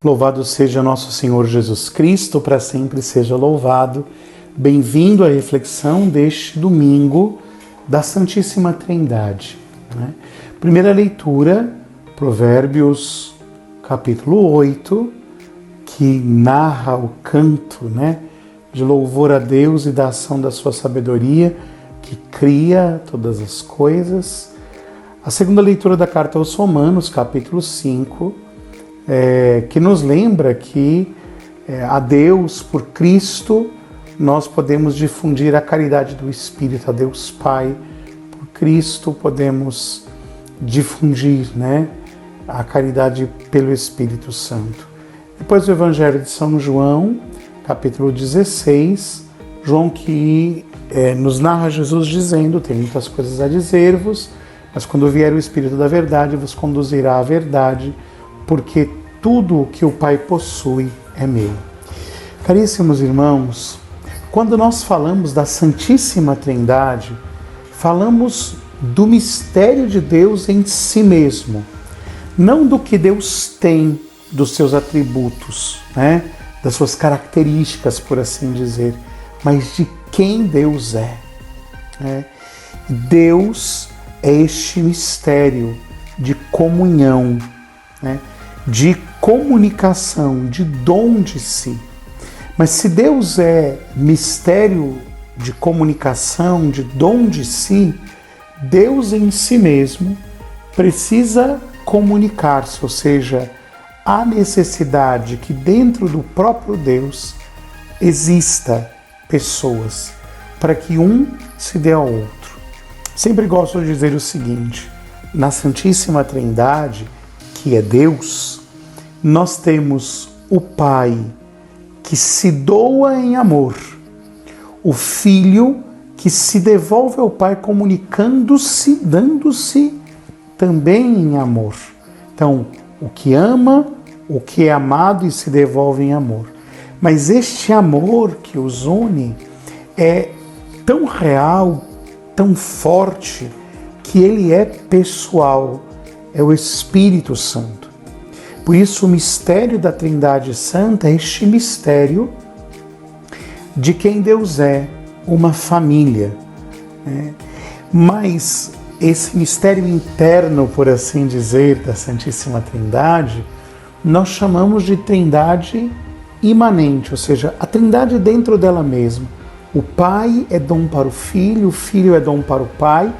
Louvado seja nosso Senhor Jesus Cristo, para sempre seja louvado. Bem-vindo à reflexão deste domingo da Santíssima Trindade. Primeira leitura, Provérbios capítulo 8, que narra o canto de louvor a Deus e da ação da sua sabedoria, que cria todas as coisas. A segunda leitura da carta aos Romanos, capítulo 5, que nos lembra que a Deus, por Cristo, nós podemos difundir a caridade do Espírito, a Deus Pai. Por Cristo podemos difundir a caridade pelo Espírito Santo. Depois o Evangelho de São João, capítulo 16, João que nos narra Jesus dizendo: tem muitas coisas a dizer-vos, mas quando vier o Espírito da verdade, vos conduzirá à verdade, porque tudo o que o Pai possui é meu. Caríssimos irmãos, quando nós falamos da Santíssima Trindade, falamos do mistério de Deus em si mesmo, não do que Deus tem, dos seus atributos, das suas características, por assim dizer, mas de quem Deus é. Deus é este mistério de comunhão, de comunicação, de dom de si. Mas se Deus é mistério de comunicação, de dom de si, Deus em si mesmo precisa comunicar-se, ou seja, há necessidade que dentro do próprio Deus exista pessoas para que um se dê ao outro. Sempre gosto de dizer o seguinte: na Santíssima Trindade, que é Deus, nós temos o Pai que se doa em amor, o Filho que se devolve ao Pai comunicando-se, dando-se também em amor. Então, o que ama, o que é amado e se devolve em amor. Mas este amor que os une é tão real, tão forte, que ele é pessoal, é o Espírito Santo. Por isso o mistério da Trindade Santa é este mistério de quem Deus é, uma família. Mas esse mistério interno, por assim dizer, da Santíssima Trindade, nós chamamos de Trindade imanente, ou seja, a Trindade dentro dela mesma. O Pai é dom para o Filho é dom para o Pai,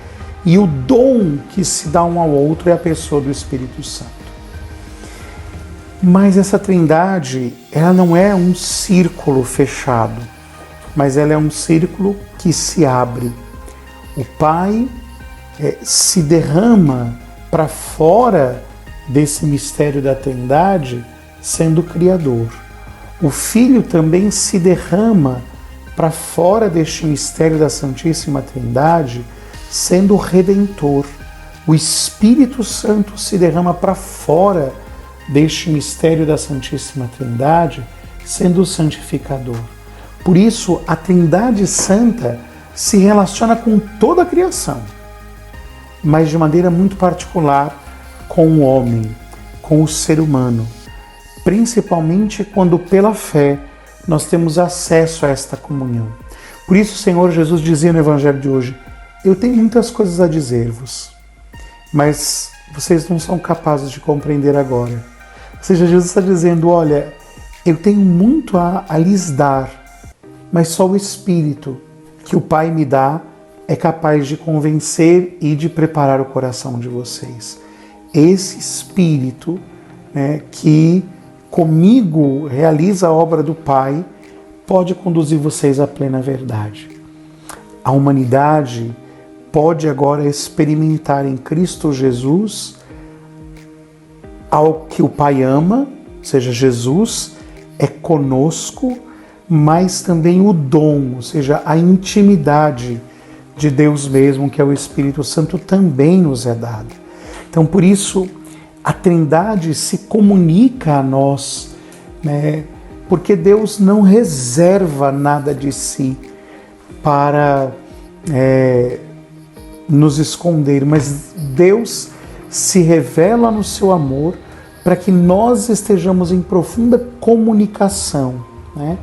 e o dom que se dá um ao outro é a pessoa do Espírito Santo. Mas essa Trindade, ela não é um círculo fechado, mas ela é um círculo que se abre. O Pai se derrama para fora desse mistério da Trindade, sendo Criador. O Filho também se derrama para fora deste mistério da Santíssima Trindade, sendo Redentor. O Espírito Santo se derrama para fora deste mistério da Santíssima Trindade, sendo o Santificador. Por isso, a Trindade Santa se relaciona com toda a criação, mas de maneira muito particular com o homem, com o ser humano, principalmente quando pela fé nós temos acesso a esta comunhão. Por isso o Senhor Jesus dizia no Evangelho de hoje: eu tenho muitas coisas a dizer-vos, mas vocês não são capazes de compreender agora. Ou seja, Jesus está dizendo: olha, eu tenho muito a lhes dar, mas só o Espírito que o Pai me dá é capaz de convencer e de preparar o coração de vocês. Esse Espírito que comigo realiza a obra do Pai pode conduzir vocês à plena verdade. A humanidade pode agora experimentar em Cristo Jesus ao que o Pai ama, ou seja, Jesus é conosco, mas também o dom, ou seja, a intimidade de Deus mesmo, que é o Espírito Santo, também nos é dada. Então, por isso, a Trindade se comunica a nós, porque Deus não reserva nada de si para nos esconder, mas Deus se revela no seu amor para que nós estejamos em profunda comunicação, né?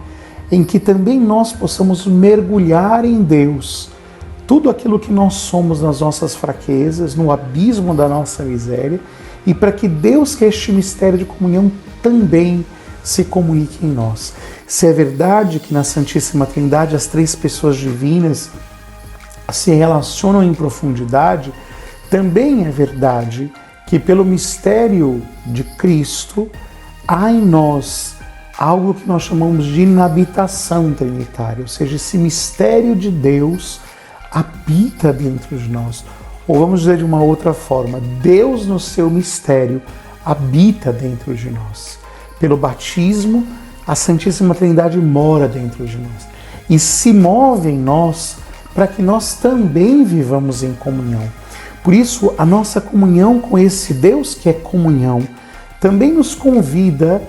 Em que também nós possamos mergulhar em Deus tudo aquilo que nós somos nas nossas fraquezas, no abismo da nossa miséria, e para que Deus, que é este mistério de comunhão, também se comunique em nós. Se é verdade que na Santíssima Trindade as três pessoas divinas se relacionam em profundidade, também é verdade que pelo mistério de Cristo há em nós algo que nós chamamos de inabitação trinitária, ou seja, esse mistério de Deus habita dentro de nós. Ou vamos dizer de uma outra forma, Deus no seu mistério habita dentro de nós. Pelo batismo, a Santíssima Trindade mora dentro de nós e se move em nós para que nós também vivamos em comunhão. Por isso, a nossa comunhão com esse Deus que é comunhão também nos convida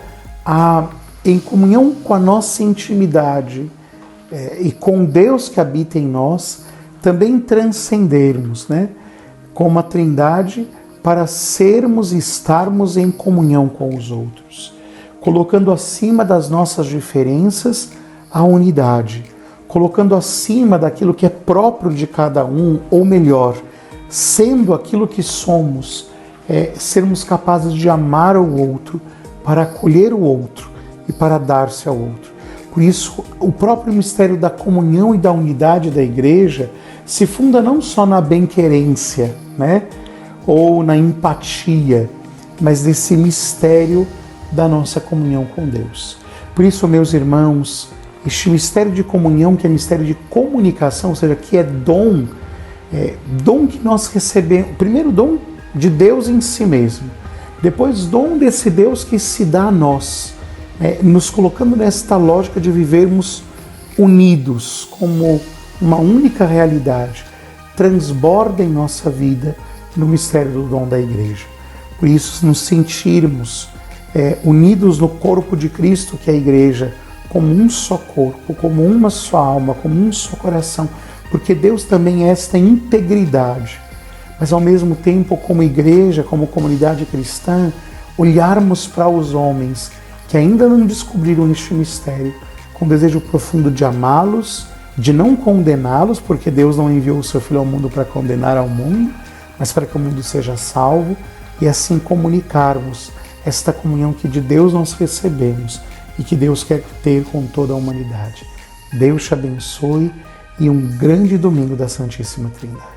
a, em comunhão com a nossa intimidade e com Deus que habita em nós, também transcendermos, né, como a Trindade, para sermos e estarmos em comunhão com os outros, colocando acima das nossas diferenças a unidade, colocando acima daquilo que é próprio de cada um, ou melhor, sendo aquilo que somos, sermos capazes de amar o outro, para acolher o outro e para dar-se ao outro. Por isso, o próprio mistério da comunhão e da unidade da Igreja se funda não só na bem-querência, né, ou na empatia, mas nesse mistério da nossa comunhão com Deus. Por isso, meus irmãos, este mistério de comunhão, que é mistério de comunicação, ou seja, que é dom que nós recebemos, primeiro dom de Deus em si mesmo, depois dom desse Deus que se dá a nós, nos colocando nesta lógica de vivermos unidos como uma única realidade, transborda em nossa vida no mistério do dom da Igreja. Por isso, nos sentirmos unidos no corpo de Cristo, que é a Igreja, como um só corpo, como uma só alma, como um só coração, porque Deus também é esta integridade. Mas ao mesmo tempo, como igreja, como comunidade cristã, olharmos para os homens que ainda não descobriram este mistério, com desejo profundo de amá-los, de não condená-los, porque Deus não enviou o seu Filho ao mundo para condenar ao mundo, mas para que o mundo seja salvo, e assim comunicarmos esta comunhão que de Deus nós recebemos e que Deus quer ter com toda a humanidade. Deus te abençoe e um grande domingo da Santíssima Trindade.